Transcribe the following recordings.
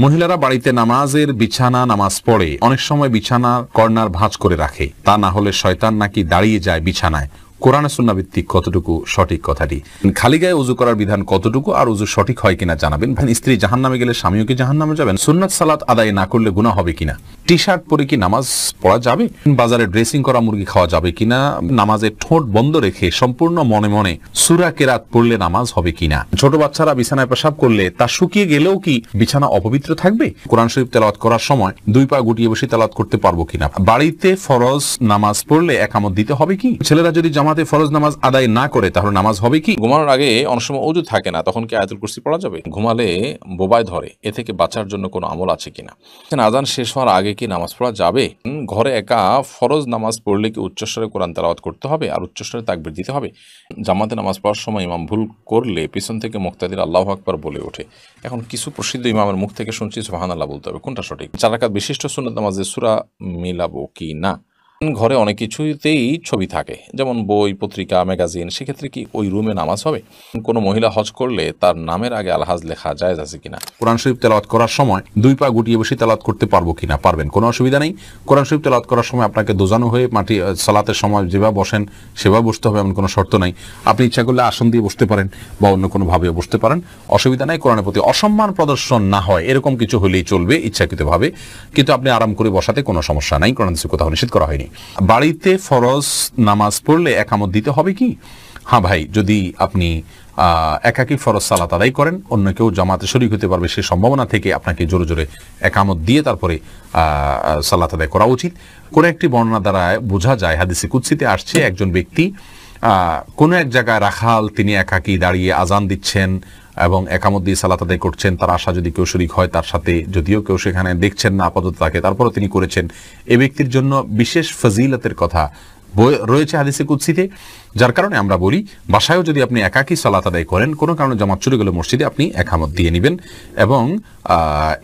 মহিলারা বাড়িতে নামাজের বিছানা নামাজ পড়ে অনেক সময় বিছানার কর্নার ভাঁজ করে রাখে, তা না হলে শয়তান নাকি দাঁড়িয়ে যায় বিছানায়। কোরআন সুন্নাহ ভিত্তিক কতটুকু সঠিক কথাটি? খালি গায়ে উযু করার বিধান কতটুকু আর উযু সঠিক হয় কিনা জানাবেন। স্ত্রী জাহান্নামে গেলে স্বামীও কি জাহান্নামে যাবেন? সুন্নাত সালাত আদায় না করলে গুনাহ হবে কিনা? টি শার্ট পরে কি নামাজ পড়া যাবে? বাজারে ড্রেসিং করা মুরগি খাওয়া যাবে কিনা? নামাজে ঠোঁট বন্ধ রেখে সম্পূর্ণ মনে মনে সূরা কেরাত পড়লে নামাজ হবে কিনা? ছোট বাচ্চারা বিছানায় পেশাব করলে তা শুকিয়ে গেলেও কি বিছানা অপবিত্র থাকবে? কোরআন শরীফ তেলাওয়াত করার সময় দুই পা গুটিয়ে বসে তেলাওয়াত করতে পারবো কিনা? বাড়িতে ফরজ নামাজ পড়লে একামত দিতে হবে কি? ছেলেরা যদি জামাতে ফরজ নামাজ আদায় না করে তাহলে নামাজ হবে কি? ঘুমানোর আগে অনেক সময় ওযু থাকে না, তখন কি আয়াতুল কুরসি পড়া যাবে? ঘুমালে বোবায় ধরে, এ থেকে বাঁচার জন্য কোনো আমল আছে কিনা? আযান শেষ হওয়ার আগে কি নামাজ পড়া যাবে? ঘরে একা ফরজ নামাজ পড়লে কি উচ্চস্বরে কোরআন তেলাওয়াত করতে হবে আর উচ্চস্বরে তাকবীর দিতে হবে? জামাতে নামাজ পড়ার সময় ইমাম ভুল করলে পিছন থেকে মুক্তাদির আল্লাহু আকবার বলে ওঠে। এখন কিছু প্রসিদ্ধ ইমামের মুখ থেকে শুনছি সুবহানাল্লাহ বলতে হবে, কোনটা সঠিক? 4 রাকাত বিশিষ্ট সুন্নাত নামাজে সূরা মিলাবো কি না? ঘরে অনেক কিছুতেই ছবি থাকে, যেমন বই, পত্রিকা, ম্যাগাজিন, সেক্ষেত্রে কি ওই রুমে নামাজ হবে? কোনো মহিলা হজ করলে তার নামের আগে আলহাজ লেখা জায়েজ আছে কিনা? কোরআন শরীফ তেলাওয়াত করার সময় দুই পা গুটিয়ে বসে তেলাওয়াত করতে পারবো কিনা? পারবেন, কোনো অসুবিধা নেই। কোরআন শরীফ তেলাওয়াত করার সময় আপনাকে দোজানো হয়ে মাটি সালাতের সময় যেভাবে বসেন সেভাবে বসতে হবে এমন কোনো শর্ত নাই। আপনি ইচ্ছা করলে আসন দিয়ে বসতে পারেন বা অন্য কোনো ভাবে বসতে পারেন, অসুবিধা নাই। কোরআনের প্রতি অসম্মান প্রদর্শন না হয় এরকম কিছু হলেই চলবে ইচ্ছাকৃতভাবে, কিন্তু আপনি আরাম করে বসাতে কোনো সমস্যা নাই, কোরআন থেকে কোথাও নিষেধ করা হয়নি। বাড়িতে ফরজ নামাজ পড়লে একামত দিতে হবে কি? হ্যাঁ ভাই, যদি আপনি একাকী ফরজ সালাত আদায় করেন, অন্য কেউ জামাতে শরীক হতে পারবে সে সম্ভাবনা থেকে আপনাকে জোরে জোরে একামত দিয়ে তারপরে সালাত আদায় করা উচিত। কোনো একটি বর্ণনা দ্বারা বোঝা যায়, হাদিসে কুদসিতে আসছে, একজন ব্যক্তি কোনো এক জায়গায় রাখাল, তিনি একাকী দাঁড়িয়ে আজান দিচ্ছেন এবং একামত দিয়ে সালাত আদায় করছেন। তার আশা যদি কেউ শরীক হয় তার সাথে, যদিও কেউ সেখানে দেখছেন না আপাতত তাকে, তারপরও তিনি করেছেন, এ ব্যক্তির জন্য বিশেষ ফজিলতের কথা রয়েছে হাদিসে কুদসিতে। যার কারণে আমরা বলি, বাসায়ও যদি আপনি একাকী সালাত আদায় করেন, কোনো কারণে জামাত চলে গেলে মসজিদে আপনি একামত দিয়ে নেবেন এবং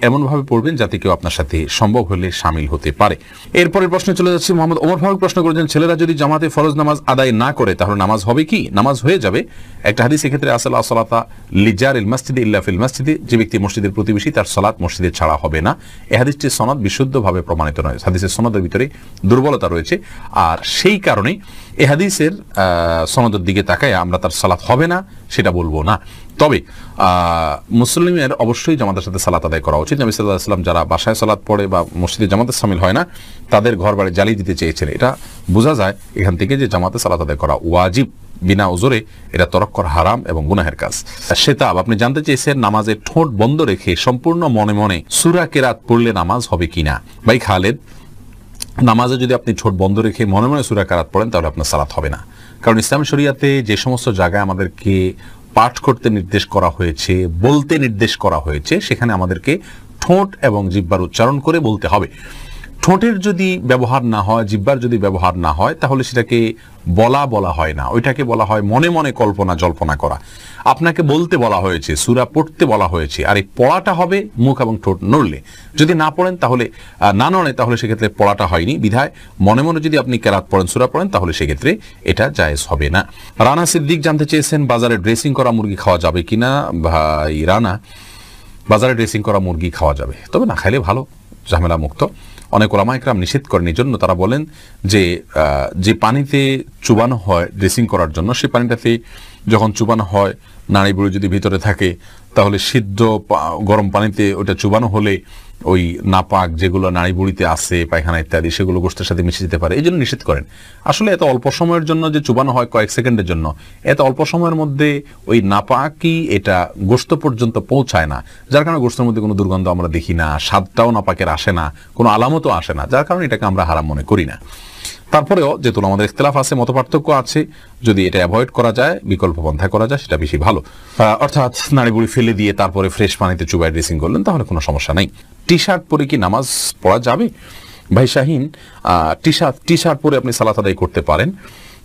এমনভাবে পড়বেন যাতে কেউ আপনার সাথে সম্ভব হলে শামিল হতে পারে। এরপরের প্রশ্নে চলে যাচ্ছে। মোহাম্মদ ওমর ফারুক প্রশ্ন করেছেন, ছেলেরা যদি জামাতে ফরজ নামাজ আদায় না করে তাহলে নামাজ হবে কি? নামাজ হয়ে যাবে। একটা হাদিস এক্ষেত্রে আসল সালাতা লিজারিল মসজিদে ইল্লা ফিল মসজিদে, যে ব্যক্তি মসজিদের প্রতিবেশী তার সালাত মসজিদে ছাড়া হবে না। এই হাদিসটির সনদ বিশুদ্ধভাবে প্রমাণিত নয়, হাদিসের সনদের ভিতরে দুর্বলতা রয়েছে, আর সেই কারণে এই হাদিসের সনদের দিকে তাকায় আমরা তার সালাত হবে না সেটা বলবো না। তবে মুসলিমের অবশ্যই জামাতের সাথে সালাত আদায় করা উচিত। নবী সাল্লাল্লাহু আলাইহি ওয়াসাল্লাম যারা বাসায় সালাত পড়ে বা মসজিদে জামাতে শামিল হয় না, তাদের ঘর বাড়ি জ্বালিয়ে দিতে চেয়েছেন। এটা বোঝা যায় এখান থেকে যে জামাতে সালাত আদায় করা ওয়াজিব, বিনা উজরে এটা তরক করা হারাম এবং গুনাহের কাজ। সেতাব, আপনি জানতে চেয়েছেন নামাজে ঠোঁট বন্ধ রেখে সম্পূর্ণ মনে মনে সূরা কেরাত পড়লে নামাজ হবে কিনা। ভাই খালেদ, নামাজে যদি আপনি ঠোঁট বন্ধ রেখে মনে মনে সূরা কেরাত পড়েন তাহলে আপনার সালাত হবে না। কারণ ইসলাম শরিয়াতে যে সমস্ত জায়গায় আমাদেরকে পাঠ করতে নির্দেশ করা হয়েছে, বলতে নির্দেশ করা হয়েছে, সেখানে আমাদেরকে ঠোঁট এবং জিহ্বার উচ্চারণ করে বলতে হবে। ঠোঁটের যদি ব্যবহার না হয়, জিহ্বার যদি ব্যবহার না হয়, তাহলে সেটাকে বলা হয় না, ওইটাকে বলা হয় মনে মনে কল্পনা জল্পনা করা। আপনাকে বলতে বলা হয়েছে, সূরা পড়তে বলা হয়েছে, আর এই পড়াটা হবে মুখ এবং ঠোঁট নড়লে। যদি না পড়েন তাহলে না নড়ে তাহলে সেক্ষেত্রে পড়াটা হয়নি। বিধায় মনে মনে যদি আপনি কেরাত পড়েন, সূরা পড়েন, তাহলে সেক্ষেত্রে এটা জায়েজ হবে না। রানা সিদ্দিক জানতে চেয়েছেন, বাজারে ড্রেসিং করা মুরগি খাওয়া যাবে কিনা। ভাই রানা, বাজারে ড্রেসিং করা মুরগি খাওয়া যাবে, তবে না খাইলে ভালো, ঝামেলা মুক্ত। অনেক ওলামা ইকরাম নিষেধ করেন, এই জন্য তারা বলেন যে পানিতে চুবানো হয় ড্রেসিং করার জন্য, সেই পানিটাতে যখন চুবানো হয় নাড়ি বুড়ি যদি ভিতরে থাকে, তাহলে সিদ্ধ গরম পানিতে ওটা চুবানো হলে ওই নাপাক যেগুলো নাড়ি বুড়িতে আছে, পায়খানা ইত্যাদি, সেগুলো গোশতের সাথে মিশে যেতে পারে, এই জন্য নিষেধ করেন। আসলে এত অল্প সময়ের জন্য যে চুবানো হয় কয়েক সেকেন্ডের জন্য, এত অল্প সময়ের মধ্যে ওই নাপাকই এটা গোশত পর্যন্ত পৌঁছায় না, যার কারণে গোশতের মধ্যে কোনো দুর্গন্ধ আমরা দেখি না, স্বাদটাও নাপাকের আসে না, কোনো আলামতও আসে না, যার কারণে এটাকে আমরা হারাম মনে করি না। তারপরেও যেহেতু আমাদের ইখতিলাফ আছে, মতপার্থক্য আছে, যদি এটা অ্যাভয়েড করা যায়, বিকল্প পন্থা করা যায়, সেটা বেশি ভালো। অর্থাৎ নাড়িবুড়ি ফেলে দিয়ে তারপরে ফ্রেশ পানিতে চুবাই ড্রেসিং করলেন, তাহলে কোনো সমস্যা নেই। টি শার্ট পরে কি নামাজ পড়া যাবে? ভাই শাহিন, টি শার্ট পরে আপনি সালাত আদায় করতে পারেন,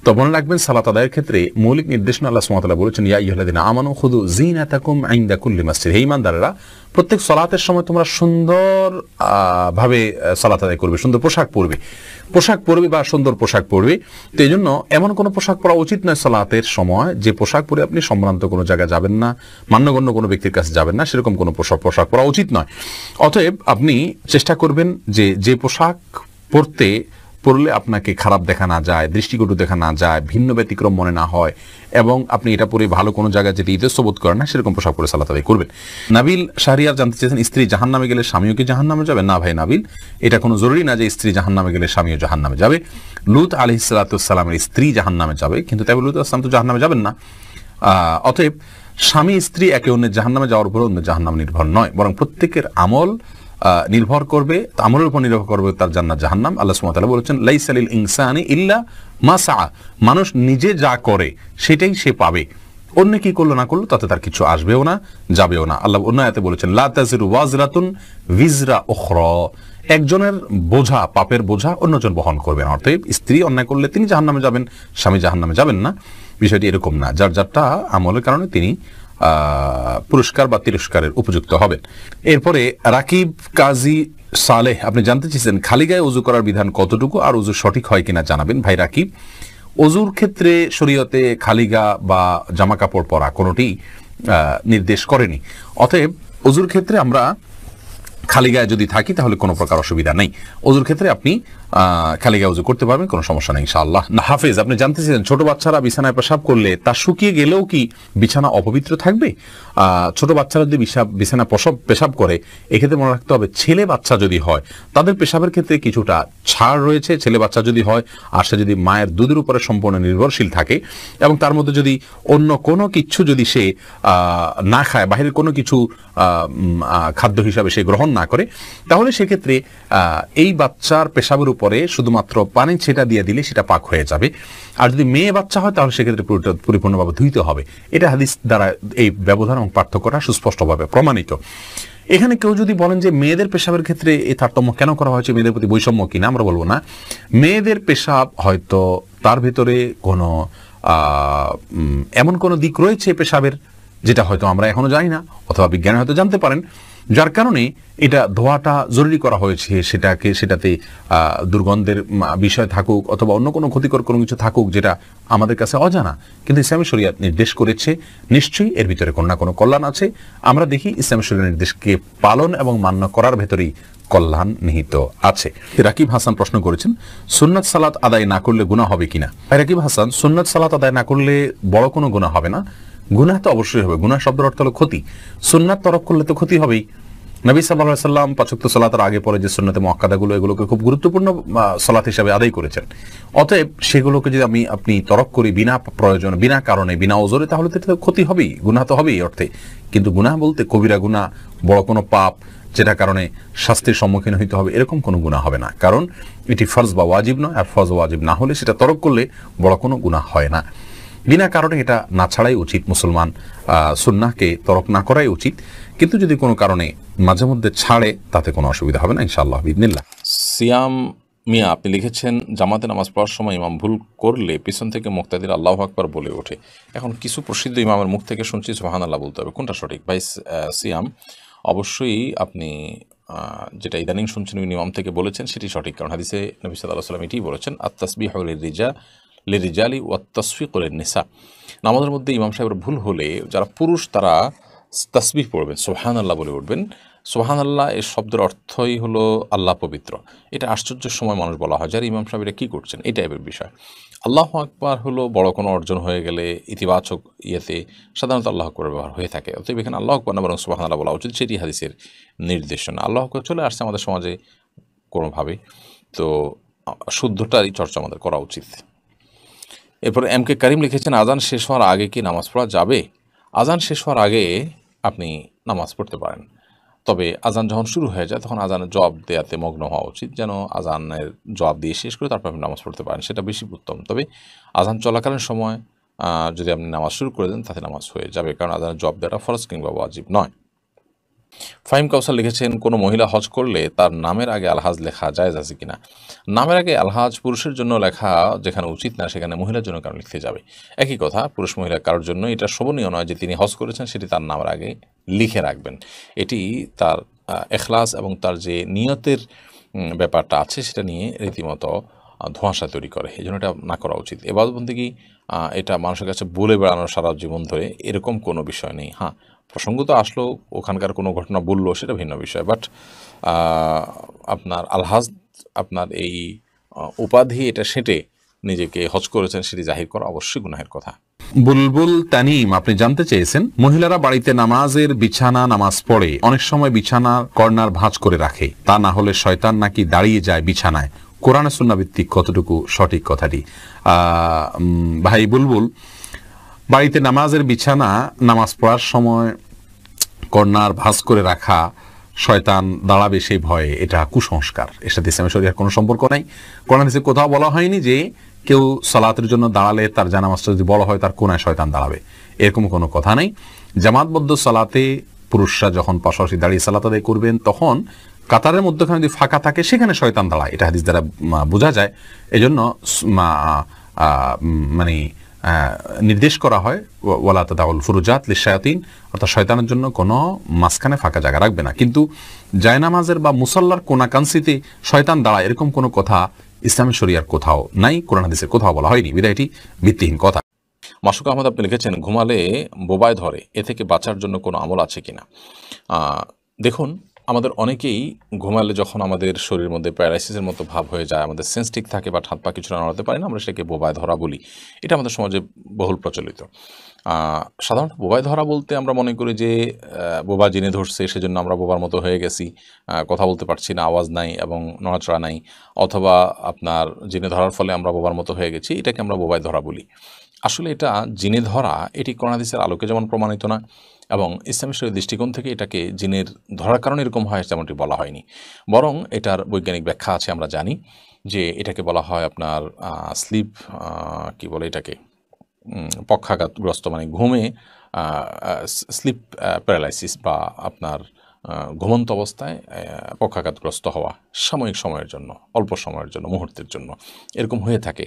তো মনে রাখবেন সালাত আদায়ের ক্ষেত্রে মৌলিক নির্দেশনা আল্লাহ সুবহানাহু ওয়া তাআলা বলেছেন, ইয়া আইয়ুহাল্লাযীনা আমানু খুযু যিনাতাকুম ইনদা কুল্লি মাসজিদ। হে ঈমানদারেরা, প্রত্যেক সালাতের সময় তোমরা সুন্দর ভাবে সালাত আদায় করবে, সুন্দর পোশাক পরবে বা সুন্দর পোশাক পরবে। তো এই জন্য এমন কোনো পোশাক পরা উচিত নয় সালাতের সময় যে পোশাক পরে আপনি সম্ভ্রান্ত কোনো জায়গায় যাবেন না, মান্যগণ্য কোনো ব্যক্তির কাছে যাবেন না, সেরকম কোনো পোশাক পরা উচিত নয়। অতএব আপনি চেষ্টা করবেন যে পোশাক পরলে আপনাকে খারাপ দেখা না যায়, দৃষ্টিকটু দেখা না যায়, ভিন্ন ব্যতিক্রম মনে না হয়, এবং আপনি এটা পরে ভালো কোনো জায়গায় যেতে ইতস্ত বোধ করেন না, সেরকম পোশাক পরে সালাত আদায় করবেন। নাবিল শাহরিয়ার জানতে চেয়েছেন, স্ত্রী জাহান্নামে গেলে স্বামীও কি জাহান্নামে যাবে? না ভাই নাবিল, এটা কোনো জরুরি না যে স্ত্রী জাহান্নামে গেলে স্বামীও জাহান্নামে যাবে। লূত আলাইহিস সালামের স্ত্রী জাহান্নামে যাবে, কিন্তু তবে লূত আলাইহিস সালাম তো জাহান্নামে যাবেন না। অতএব স্বামী স্ত্রী একে অন্যের জাহান্নামে যাওয়ার উপর অন্য জাহান্নাম নির্ভর নয়, বরং প্রত্যেকের আমল নির্ভর করবে, আমলের উপর নির্ভর করবে তার জান্নাত জাহান্নাম। আল্লাহ সুবহানাহু ওয়া তাআলা বলেছেন, লাইসা লিল ইনসানি ইল্লা মা সাআ, মানুষ নিজে যা করে সেটাই সে পাবে, অন্য কি করলো না করলো তাতে তার কিছু আসবেও না, যাবেও না। আল্লাহ অন্য আয়াতে বলেছেন, লা তাজিরু ওয়াজরাতুন ভিজরা উখরা, একজনের বোঝা, পাপের বোঝা অন্যজন বহন করবে না। অর্থাৎ স্ত্রী অন্যায় করলে তিনি জাহান্নামে যাবেন, স্বামী জাহান্নামে যাবেন না। বিষয়টি এরকম না, যার যারটা আমলের কারণে তিনি পুরস্কার বা তিরস্কারের উপযুক্ত হবেন। এরপরে রাকিব কাজী সালেহ আপনি জানতে চেয়েছেন, খালি গায়ে ওযু করার বিধান কতটুকু আর ওযু সঠিক হয় কিনা জানাবেন। ভাই রাকিব, ওযুর ক্ষেত্রে শরীয়তে খালি গা বা জামা কাপড় পরা কোনোটি নির্দেশ করেনি। অতএব ওযুর ক্ষেত্রে আমরা খালি গায়ে যদি থাকি তাহলে কোনো প্রকার অসুবিধা নেই। ওযুর ক্ষেত্রে আপনি খালি গায়ে ওযু করতে পারবেন, কোনো সমস্যা নেই ইনশাআল্লাহ। হাফেজ আপনি জানতে চেয়েছেন, ছোট বাচ্চারা বিছানায় পেশাব করলে তা শুকিয়ে গেলেও কি বিছানা অপবিত্র থাকবে? ছোট বাচ্চারা যদি বিছানা পেশাব করে, এক্ষেত্রে মনে রাখতে হবে ছেলে বাচ্চা যদি হয় তাদের পেশাবের ক্ষেত্রে কিছুটা ছাড় রয়েছে। ছেলে বাচ্চা যদি হয় আর সে যদি মায়ের দুধের উপরে সম্পূর্ণ নির্ভরশীল থাকে এবং তার মধ্যে যদি অন্য কোনো কিছু যদি সে না খায়, বাহিরের কোনো কিছু খাদ্য হিসাবে সে গ্রহণ না করে, তাহলে সেক্ষেত্রে এই বাচ্চার পেশাবের উপরে শুধুমাত্র পানি ছেটা দিয়ে দিলে সেটা পাক হয়ে যাবে। আর যদি মেয়ে বাচ্চা হয় তাহলে সেক্ষেত্রে পরিপূর্ণভাবে ধুইতে হবে। এটা হাদিস দ্বারা এই ব্যবধান এবং পার্থক্যটা সুস্পষ্টভাবে প্রমাণিত। এখানে কেউ যদি বলেন যে মেয়েদের পেশাবের ক্ষেত্রে এই তারতম্য কেন করা হয়েছে, মেয়েদের প্রতি বৈষম্য কিনা, আমরা বলবো না। মেয়েদের পেশাব হয়তো তার ভেতরে কোনো এমন কোনো দিক রয়েছে পেশাবের যেটা হয়তো আমরা এখনো জানি না, অথবা বিজ্ঞানী হয়তো জানতে পারেন, যার কারণে এটা ধোয়াটা জরুরি করা হয়েছে। সেটাতে দুর্গন্ধের বিষয় থাকুক অথবা অন্য কোনো ক্ষতিকর কোনো কিছু থাকুক যেটা আমাদের কাছে অজানা, কিন্তু ইসলামী শরিয়াত নির্দেশ করেছে, নিশ্চয়ই এর ভিতরে কোনো না কোনো কল্যাণ আছে। আমরা দেখি ইসলামী শরিয়াত নির্দেশকে পালন এবং মান্য করার ভেতরেই কল্যাণ নিহিত আছে। রাকিব হাসান প্রশ্ন করেছেন, সুন্নাত সালাত আদায় না করলে গুনাহ হবে কিনা? রাকিব হাসান, সুন্নাত সালাত আদায় না করলে বড় কোনো গুনাহ হবে না। গুনাহ তো অবশ্যই হবে, গুনাহ শব্দের অর্থ হলো ক্ষতি। সুন্নাত তরক করলে তো ক্ষতি হবেই। নবী সাল্লাল্লাহু আলাইহি সাল্লাম ৫ ওয়াক্ত সালাতের আগে পরে যে সুন্নাতে মুআক্কাদাগুলো, এগুলোকে খুব গুরুত্বপূর্ণ সালাত হিসেবে আদায় করেছেন। অতএব সেগুলোকে যদি আপনি তরক করি বিনা প্রয়োজন, বিনা কারণে, বিনা ওজরে, তাহলে তো ক্ষতি হবেই, গুনাহ তো হবেই অর্থে। কিন্তু গুনাহ বলতে কবিরা গুনাহ, বড় কোনো পাপ যেটা কারণে শাস্তির সম্মুখীন হইতে হবে, এরকম কোনো গুনাহ হবে না। কারণ এটি ফরজ বা ওয়াজিব নয়, আর ফরজ ওয়াজিব না হলে সেটা তরক করলে বড় কোনো গুনাহ হয় না। বিনা কারণে এটা না ছাড়াই উচিত, মুসলমান সুন্নাহকে তরক না করাই উচিত। কিন্তু যদি কোনো কারণে মাঝে মধ্যে ছাড়ে তাতে কোনো অসুবিধা হবে না ইনশাআল্লাহ বিইذনিল্লাহ। সিয়াম মিয়া আপনি লিখেছেন, জামাতে নামাজ পড়ার সময় ইমাম ভুল করলে পিছন থেকে মুক্তাদির আল্লাহু আকবার বলে ওঠে। এখন কিছু প্রসিদ্ধ ইমামের মুখ থেকে শুনছি সুবহানাল্লাহ বলতে হবে, কোনটা সঠিক? ভাই সিয়াম, অবশ্যই আপনি যেটা ইদানিং শুনছেন ইমাম থেকে বলেছেন সেটি সঠিক, কারণ হাদিসে নবী সাল্লাল্লাহু আলাইহি ওয়াসাল্লাম এটিই বলেছেন, আত-তাসবিহু লিরিজালি ওয়াত-তাসফিকু লিন-নিসা। নামাজের মধ্যে ইমাম সাহেবের ভুল হলে যারা পুরুষ তারা তাসবিহ পড়বেন, সুবহানাল্লাহ বলে উঠবেন। সুবহানাল্লাহ এর শব্দের অর্থই হলো আল্লাহ পবিত্র। এটা আশ্চর্যের সময় মানুষ বলা হয়, যারা ইমাম সাহেব এটা কী করছেন, এই টাইপের বিষয়। আল্লাহু আকবার হলো বড় কোনো অর্জন হয়ে গেলে ইতিবাচক ইয়েতে সাধারণত আল্লাহু আকবার ব্যবহার হয়ে থাকে। অতএব এখানে আল্লাহু আকবার না বরং সুবহানাল্লাহ বলা উচিত, সেটি হাদিসের নির্দেশনা। আল্লাহু আকবার চলে আসছে আমাদের সমাজে কোনোভাবে, তো শুদ্ধটারই চর্চা আমাদের করা উচিত। এরপর এম কে করিম লিখেছেন, আজান শেষ হওয়ার আগে কি নামাজ পড়া যাবে? আজান শেষ হওয়ার আগে আপনি নামাজ পড়তে পারেন, তবে আজান যখন শুরু হয়ে যায় তখন আজানের জবাব দেওয়াতে মগ্ন হওয়া উচিত, যেন আজানের জবাব দিয়ে শেষ করে তারপর আপনি নামাজ পড়তে পারেন, সেটা বেশি উত্তম। তবে আজান চলাকালীন সময় যদি আপনি নামাজ শুরু করে দেন তাতে নামাজ হয়ে যাবে, কারণ আজানের জবাব দেওয়াটা ফরজ কিংবা ওয়াজিব নয়। ফাহিম কাউসার লিখেছেন, কোনো মহিলা হজ করলে তার নামের আগে আলহাজ লেখা জায়েজ আছে কিনা? নামের আগে আলহাজ পুরুষের জন্য লেখা যেখানে উচিত না, সেখানে মহিলার জন্য কারণ লিখতে যাবে? একই কথা, পুরুষ মহিলা কারোর জন্য এটা শোভনীয় নয় যে তিনি হজ করেছেন সেটি তার নামের আগে লিখে রাখবেন। এটি তার এখলাস এবং তার যে নিয়তের ব্যাপারটা আছে সেটা নিয়ে রীতিমতো ধোঁয়াশা তৈরি করে। এই জন্য এটা না করা উচিত। এবাদতবন্দেগী এটা মানুষের কাছে বলে বেড়ানো সারা জীবন ধরে এরকম কোনো বিষয় নেই। হ্যাঁ, প্রসঙ্গ তো আসলো, ওখানকার কোনো ঘটনা বললো, সেটা ভিন্ন বিষয়। বাট আপনার আলহাজ, আপনার এই উপাধি এটা সেটে নিজেকে হজ করেছেন সেটি জাহির করা অবশ্যই গুনাহের কথা। বুলবুল তানিম আপনি জানতে চেয়েছেন, মহিলারা বাড়িতে নামাজের বিছানা নামাজ পড়ে অনেক সময় বিছানার কর্নার ভাঁজ করে রাখে, তা না হলে শয়তান নাকি দাঁড়িয়ে যায় বিছানায়, কোরআন সুন্নাহ ভিত্তিক কতটুকু সঠিক কথাটি? ভাই বুলবুল, বাড়িতে নামাজের বিছানা নামাজ পড়ার সময় কর্নার ভাঁজ করে রাখা, শয়তান দাঁড়াবে সেই ভয়ে, এটা কুসংস্কার। এর সাথে ইসলামের শরীয়তের কোনো সম্পর্ক নাই। কোরআন হাদিসে কোথাও বলা হয়নি যে কেউ সালাতের জন্য দাঁড়ালে তার জানামাজটা যদি বড় হয় তার কোনায় শয়তান দাঁড়াবে, এরকম কোনো কথা নেই। জামাতবদ্ধ সালাতে পুরুষরা যখন পাশাপাশি দাঁড়িয়ে সালাত আদায় করবেন তখন কাতারের মধ্যখানে যদি ফাঁকা থাকে সেখানে শয়তান দাঁড়ায়, এটা হাদিস দ্বারা বোঝা যায়। এজন্য মানে নির্দেশ করা হয় ওয়ালা তাদাউল ফুরুজাত লিশায়াতিন, অর্থাৎ শয়তানের জন্য কোনো মাঝখানে ফাঁকা জায়গা রাখবে না। কিন্তু জায়নামাজের বা মুসল্লার কোনাকাংশিতে শয়তান দাঁড়ায় এরকম কোনো কথা ইসলামী শরিয়ার কোথাও নাই, কোরআন হাদিসের কোথাও বলা হয়নি, বিধায় এটি ভিত্তিহীন কথা। মাসুক আহমদ আপনি লিখেছেন, ঘুমালে বোবায় ধরে, এ থেকে বাঁচার জন্য কোনো আমল আছে কিনা? দেখুন, আমাদের অনেকেই ঘুমালে যখন আমাদের শরীরের মধ্যে প্যারালাইসিসের মতো ভাব হয়ে যায়, আমাদের সেন্স ঠিক থাকে বা হাত পা কিছু নাড়াতে পারি না, আমরা সেটাকে বোবায় ধরা বলি। এটা আমাদের সমাজে বহুল প্রচলিত। সাধারণত বোবায় ধরা বলতে আমরা মনে করি যে বোবা জিনে ধরছে, সেজন্য আমরা বোবার মতো হয়ে গেছি, কথা বলতে পারছি না, আওয়াজ নাই এবং নড়াচড়া নাই, অথবা আপনার জিনে ধরার ফলে আমরা বোবার মতো হয়ে গেছি, এটাকে আমরা বোবায় ধরা বলি। আসলে এটা জিনে ধরা, এটি কোরআন হাদিসের আলোকে যেমন প্রমাণিত না, এবং ইসলামী শরীয়তের দৃষ্টিকোণ থেকে এটাকে জিনের ধরার কারণে এরকম হয় তেমনটি বলা হয়নি। বরং এটার বৈজ্ঞানিক ব্যাখ্যা আছে। আমরা জানি যে এটাকে বলা হয় আপনার স্লিপ, কি বলে এটাকে, পক্ষাঘাতগ্রস্ত, মানে ঘুমে স্লিপ প্যারালাইসিস, বা আপনার ঘুমন্ত অবস্থায় পক্ষাঘাতগ্রস্ত হওয়া সাময়িক সময়ের জন্য, অল্প সময়ের জন্য, মুহূর্তের জন্য এরকম হয়ে থাকে।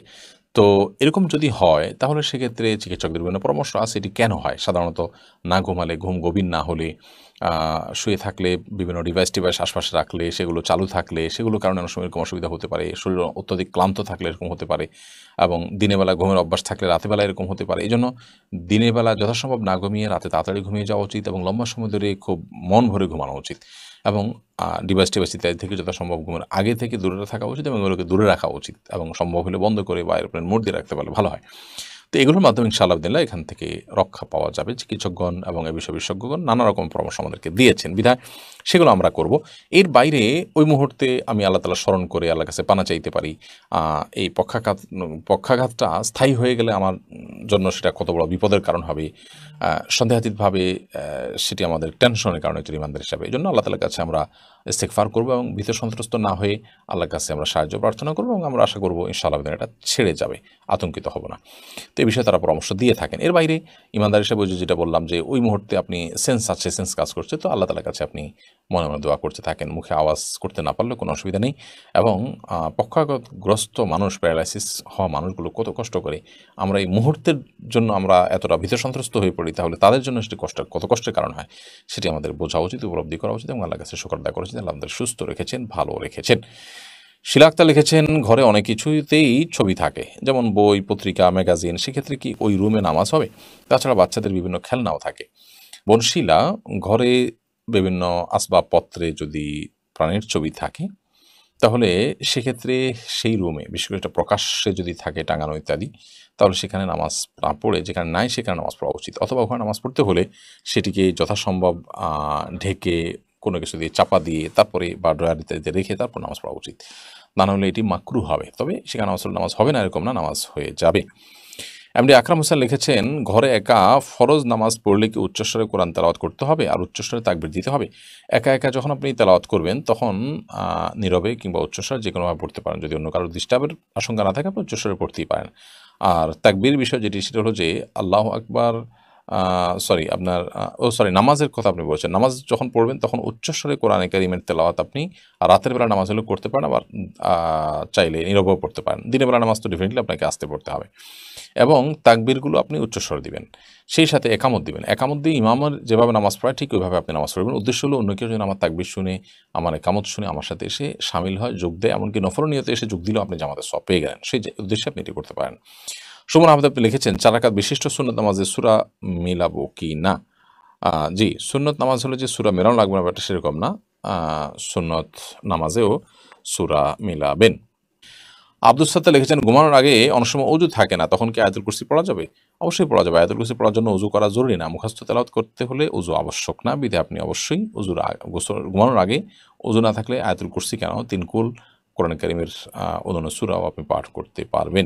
তো এরকম যদি হয় তাহলে সেক্ষেত্রে চিকিৎসকদের বিভিন্ন পরামর্শ আছে এটি কেন হয়। সাধারণত না ঘুমালে, ঘুম গভীর না হলে, শুয়ে থাকলে, বিভিন্ন ডিভাইস আশপাশে রাখলে, সেগুলো চালু থাকলে, সেগুলোর কারণে অনেক সময় এরকম অসুবিধা হতে পারে। শরীর অত্যধিক ক্লান্ত থাকলে এরকম হতে পারে, এবং দিনের বেলা ঘুমের অভ্যাস থাকলে রাতের বেলা এরকম হতে পারে। এই জন্য দিনের বেলা যথাসম্ভব না ঘুমিয়ে রাতে তাড়াতাড়ি ঘুমিয়ে যাওয়া উচিত, এবং লম্বা সময় ধরে খুব মন ভরে ঘুমানো উচিত, এবং ডিভাইস ইত্যাদি থেকে যথাসম্ভব ঘুমের আগে থেকে দূরে থাকা উচিত, এবং এগুলোকে দূরে রাখা উচিত, এবং সম্ভব হলে বন্ধ করে বা এরোপ্লেন মোড দিয়ে রাখতে পারলে ভালো হয়। তো এগুলোর মাধ্যমে ইনশাআল্লাহ এখান থেকে রক্ষা পাওয়া যাবে। চিকিৎসকগণ এবং এ বিষয়ে বিশেষজ্ঞগণ নানা রকম পরামর্শ আমাদেরকে দিয়েছেন, বিধায় সেগুলো আমরা করব। এর বাইরে ওই মুহূর্তে আমি আল্লাহ তাআলা স্মরণ করে আল্লাহর কাছে পানা চাইতে পারি। এই পক্ষাঘাতটা স্থায়ী হয়ে গেলে আমার জন্য সেটা কত বড় বিপদের কারণ হবে, সন্দেহাতীতভাবে সেটি আমাদের টেনশনের কারণে তৈরি ইমানদার হিসাবে। এই জন্য আল্লাহ তাআলার কাছে আমরা ইস্তেগফার করবো, এবং ভীত সন্ত্রস্ত না হয়ে আল্লাহর কাছে আমরা সাহায্য প্রার্থনা করবো, এবং আমরা আশা করবো ইনশাআল্লাহ এটা ছেড়ে যাবে, আতঙ্কিত হব না। তো এই বিষয়ে তারা পরামর্শ দিয়ে থাকেন। এর বাইরে ইমানদার হিসেবে যেটা বললাম যে ওই মুহূর্তে আপনি সেন্স আছে, সেন্স কাজ করছে, তো আল্লাহ তাআলার কাছে আপনি মনে মনে দোয়া করতে থাকেন, মুখে আওয়াজ করতে না পারলে কোনো অসুবিধা নেই। এবং পক্ষাঘাতগ্রস্ত মানুষ, প্যারালাইসিস হওয়া মানুষগুলো কত কষ্ট করে, আমরা এই মুহূর্তের জন্য আমরা এতটা ভীত সন্ত্রস্ত হয়ে পড়ি, তাহলে তাদের জন্য সেটি কত কষ্টের কারণ হয় সেটি আমাদের বোঝা উচিত, উপলব্ধি করা উচিত, এবং আল্লাহর কাছে শুকর আদায় করা উচিত। আল্লাহ আমাদের সুস্থ রেখেছেন, ভালো রেখেছেন। শিলা আক্তার লিখেছেন, ঘরে অনেক কিছুতেই ছবি থাকে, যেমন বই, পত্রিকা, ম্যাগাজিন, সেক্ষেত্রে কি ওই রুমে নামাজ হবে? তাছাড়া বাচ্চাদের বিভিন্ন খেলনাও থাকে। বোন শিলা, ঘরে বিভিন্ন আসবাবপত্রে যদি প্রাণীর ছবি থাকে তাহলে সেক্ষেত্রে সেই রুমে, বিশেষ করে এটা প্রকাশ্যে যদি থাকে টাঙানো ইত্যাদি, তাহলে সেখানে নামাজ না পড়ে, যেখানে নাই সেখানে নামাজ পড়া উচিত। অথবা ওখানে নামাজ পড়তে হলে সেটিকে যথাসম্ভব ঢেকে কোনো কিছু দিয়ে চাপা দিয়ে তারপরে, বা ড্রয়ার ইত্যাদিতে রেখে তারপর নামাজ পড়া উচিত। না হলে এটি মাকরু হবে। তবে সেখানে আসলে নামাজ হবে না এরকম না, নামাজ হয়ে যাবে। এমডি আকরাম হোসেন লিখেছেন, ঘরে একা ফরজ নামাজ পড়লে কি উচ্চস্বরে কোরআন তেলাওয়াত করতে হবে আর উচ্চস্বরে তাকবীর দিতে হবে? একা একা যখন আপনি তেলাওয়াত করবেন তখন নীরবে কিংবা উচ্চস্বরে যে কোনোভাবে পড়তে পারেন, যদি অন্য কারোর ডিস্টার্বের আশঙ্কা না থাকে আপনি উচ্চস্বরে পড়তেই পারেন। আর তাকবীর বিষয় যেটি, সেটা হলো যে আল্লাহু আকবার সরি আপনার নামাজের কথা আপনি বলছেন। নামাজ যখন পড়বেন তখন উচ্চস্বরে কোরআনে কারিমের তেলাওয়াত আপনি রাতের বেলা নামাজ হলেও করতে পারেন, আবার চাইলে নীরবেও পড়তে পারেন। দিনের বেলা নামাজ তো ডেফিনেটলি আপনাকে আস্তে পড়তে হবে এবং তাকবীরগুলো আপনি উচ্চস্বরে দিবেন, সেই সাথে একামত দিবেন। একামত দিয়ে ইমামের যেভাবে নামাজ পড়ায় ঠিক ওইভাবে আপনি নামাজ পড়বেন। উদ্দেশ্য হলো অন্য কেউ যেন আমার তাকবীর শুনে, আমার একামত শুনে আমার সাথে এসে শামিল হয়, যোগ দেয়, এমনকি নফল নিয়তে এসে যোগ দিলেও আপনি জামাতের সওয়াব পেয়ে গেলেন। সেই উদ্দেশ্যে আপনি এটি করতে পারেন। সুমন আহমেদ আপনি লিখেছেন 4 রাকাত বিশিষ্ট সুন্নত নামাজে সূরা মিলাবো কি না? জি, সুন্নত নামাজ হলে যে সূরা মেলানো লাগবে না ব্যাপারটা সেরকম না। সুন্নত নামাজেও সূরা মিলাবেন। আব্দুল সাত্তার লিখেছেন ঘুমানোর আগে অনেক সময় অজু থাকে না, তখন কি আয়াতুল কুরসি পড়া যাবে? অবশ্যই পড়া যাবে। আয়াতুল কুরসি পড়ার জন্য অজু করা জরুরি না। মুখস্থ তেলাওয়াত করতে হলে অজু আবশ্যক না। বিধায় আপনি অবশ্যই ঘুমানোর আগে অজু না থাকলে আয়াতুল কুরসি কেন 3 কুল কোরআন কারীমের অন্যান্য সূরাও আপনি পাঠ করতে পারবেন।